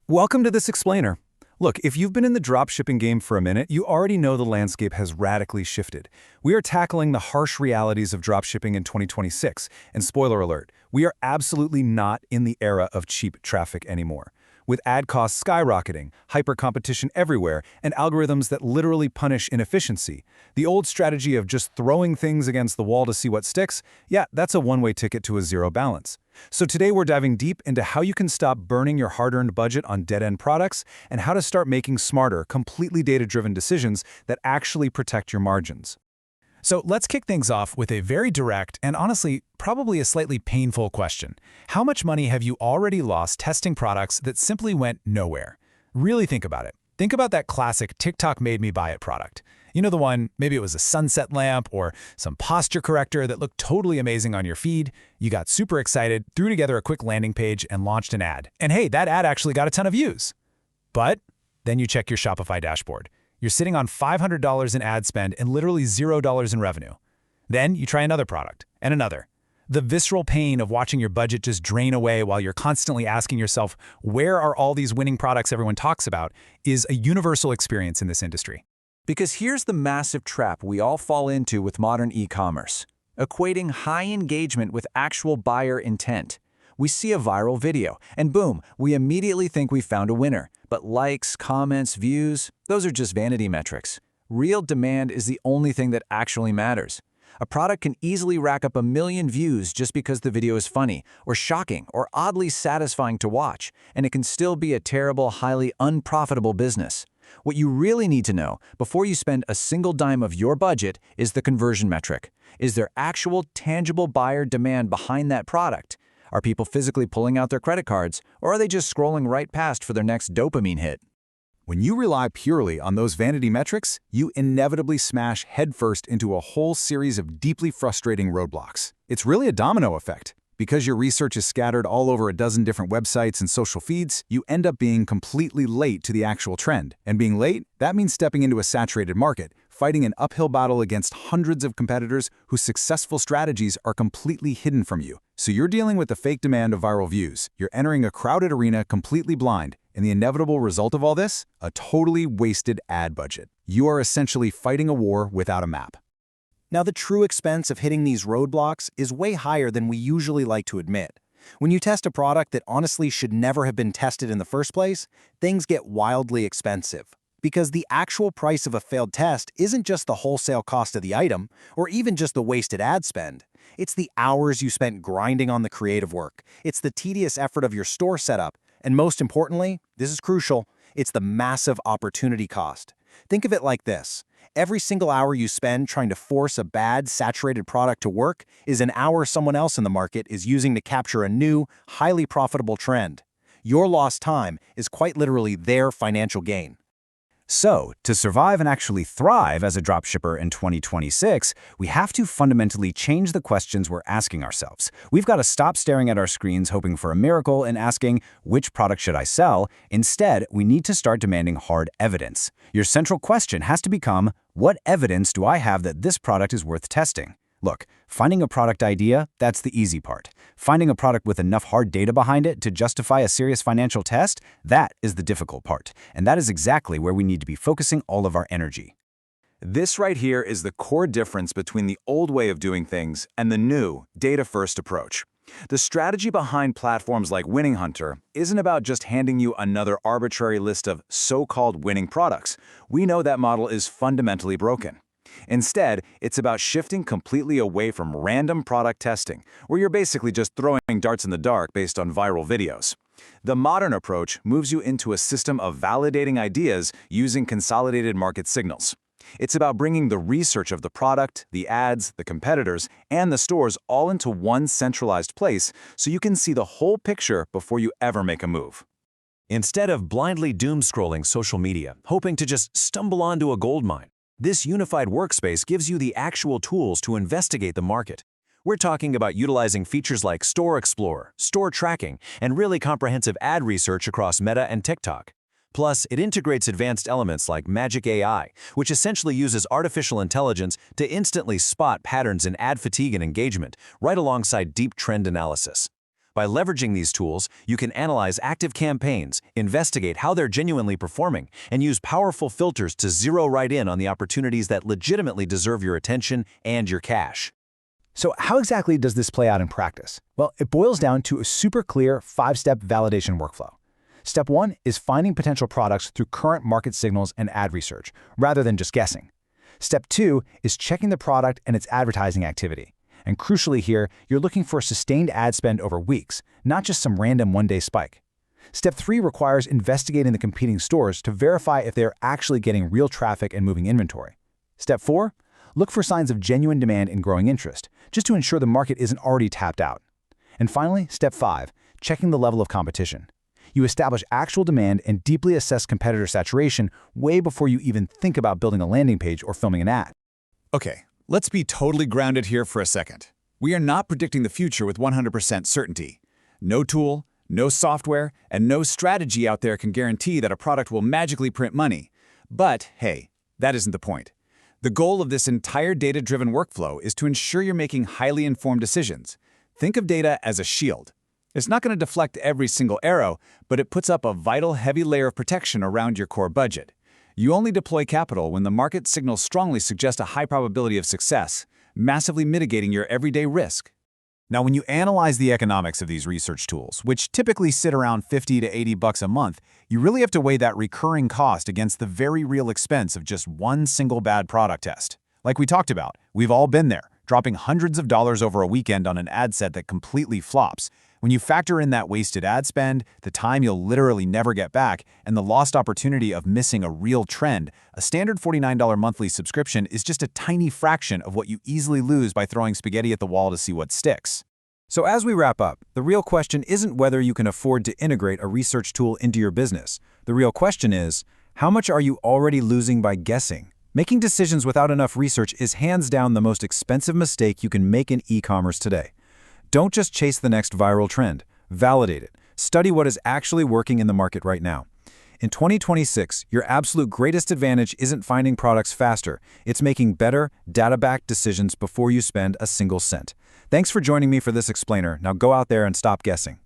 Welcome to this explainer. Look, if you've been in the dropshipping game for a minute, you already know the landscape has radically shifted. We are tackling the harsh realities of dropshipping in 2026, and spoiler alert, we are absolutely not in the era of cheap traffic anymore. With ad costs skyrocketing, hyper-competition everywhere, and algorithms that literally punish inefficiency, the old strategy of just throwing things against the wall to see what sticks, yeah, that's a one-way ticket to a zero balance. So today we're diving deep into how you can stop burning your hard-earned budget on dead-end products and how to start making smarter, completely data-driven decisions that actually protect your margins. So let's kick things off with a very direct and honestly, probably a slightly painful question. How much money have you already lost testing products that simply went nowhere? Really think about it. Think about that classic TikTok made me buy it product. You know the one, maybe it was a sunset lamp or some posture corrector that looked totally amazing on your feed. You got super excited, threw together a quick landing page and launched an ad. And hey, that ad actually got a ton of views. But then you check your Shopify dashboard. You're sitting on $500 in ad spend and literally $0 in revenue. Then you try another product and another. The visceral pain of watching your budget just drain away while you're constantly asking yourself, where are all these winning products everyone talks about, is a universal experience in this industry. Because here's the massive trap we all fall into with modern e-commerce, equating high engagement with actual buyer intent. We see a viral video, and boom, we immediately think we found a winner. But likes, comments, views, those are just vanity metrics. Real demand is the only thing that actually matters. A product can easily rack up 1 million views just because the video is funny, or shocking, or oddly satisfying to watch, and it can still be a terrible, highly unprofitable business. What you really need to know before you spend a single dime of your budget is the conversion metric. Is there actual, tangible buyer demand behind that product? Are people physically pulling out their credit cards, or are they just scrolling right past for their next dopamine hit? When you rely purely on those vanity metrics, you inevitably smash headfirst into a whole series of deeply frustrating roadblocks. It's really a domino effect. Because your research is scattered all over a dozen different websites and social feeds, you end up being completely late to the actual trend. And being late, that means stepping into a saturated market, fighting an uphill battle against hundreds of competitors whose successful strategies are completely hidden from you. So you're dealing with the fake demand of viral views. You're entering a crowded arena completely blind. And the inevitable result of all this? A totally wasted ad budget. You are essentially fighting a war without a map. Now, the true expense of hitting these roadblocks is way higher than we usually like to admit. When you test a product that honestly should never have been tested in the first place, things get wildly expensive. Because the actual price of a failed test isn't just the wholesale cost of the item, or even just the wasted ad spend. It's the hours you spent grinding on the creative work. It's the tedious effort of your store setup. And most importantly, this is crucial, it's the massive opportunity cost. Think of it like this. Every single hour you spend trying to force a bad, saturated product to work is an hour someone else in the market is using to capture a new, highly profitable trend. Your lost time is quite literally their financial gain. So, to survive and actually thrive as a dropshipper in 2026, we have to fundamentally change the questions we're asking ourselves. We've got to stop staring at our screens hoping for a miracle and asking, which product should I sell? Instead, we need to start demanding hard evidence. Your central question has to become, what evidence do I have that this product is worth testing? Look, finding a product idea, that's the easy part. Finding a product with enough hard data behind it to justify a serious financial test, that is the difficult part. And that is exactly where we need to be focusing all of our energy. This right here is the core difference between the old way of doing things and the new, data-first approach. The strategy behind platforms like WinningHunter isn't about just handing you another arbitrary list of so-called winning products. We know that model is fundamentally broken. Instead, it's about shifting completely away from random product testing, where you're basically just throwing darts in the dark based on viral videos. The modern approach moves you into a system of validating ideas using consolidated market signals. It's about bringing the research of the product, the ads, the competitors, and the stores all into one centralized place so you can see the whole picture before you ever make a move. Instead of blindly doom-scrolling social media, hoping to just stumble onto a goldmine, this unified workspace gives you the actual tools to investigate the market. We're talking about utilizing features like Store Explorer, store tracking, and really comprehensive ad research across Meta and TikTok. Plus, it integrates advanced elements like Magic AI, which essentially uses artificial intelligence to instantly spot patterns in ad fatigue and engagement, right alongside deep trend analysis. By leveraging these tools, you can analyze active campaigns, investigate how they're genuinely performing, and use powerful filters to zero right in on the opportunities that legitimately deserve your attention and your cash. So how exactly does this play out in practice? Well, it boils down to a super clear 5-step validation workflow. Step 1 is finding potential products through current market signals and ad research, rather than just guessing. Step 2 is checking the product and its advertising activity. And crucially here, you're looking for sustained ad spend over weeks, not just some random one-day spike. Step 3 requires investigating the competing stores to verify if they're actually getting real traffic and moving inventory. Step 4, look for signs of genuine demand and growing interest, just to ensure the market isn't already tapped out. And finally, Step 5, checking the level of competition. You establish actual demand and deeply assess competitor saturation way before you even think about building a landing page or filming an ad. Okay, let's be totally grounded here for a second. We are not predicting the future with 100% certainty. No tool, no software, and no strategy out there can guarantee that a product will magically print money. But hey, that isn't the point. The goal of this entire data-driven workflow is to ensure you're making highly informed decisions. Think of data as a shield. It's not going to deflect every single arrow, but it puts up a vital heavy layer of protection around your core budget. You only deploy capital when the market signals strongly suggest a high probability of success, massively mitigating your everyday risk. Now, when you analyze the economics of these research tools, which typically sit around $50 to $80 a month, you really have to weigh that recurring cost against the very real expense of just one single bad product test. Like we talked about, we've all been there, dropping hundreds of dollars over a weekend on an ad set that completely flops. When you factor in that wasted ad spend, the time you'll literally never get back, and the lost opportunity of missing a real trend, a standard $49 monthly subscription is just a tiny fraction of what you easily lose by throwing spaghetti at the wall to see what sticks. So as we wrap up, the real question isn't whether you can afford to integrate a research tool into your business. The real question is, how much are you already losing by guessing? Making decisions without enough research is hands down the most expensive mistake you can make in e-commerce today. Don't just chase the next viral trend. Validate it. Study what is actually working in the market right now. In 2026, your absolute greatest advantage isn't finding products faster. It's making better, data-backed decisions before you spend a single cent. Thanks for joining me for this explainer. Now go out there and stop guessing.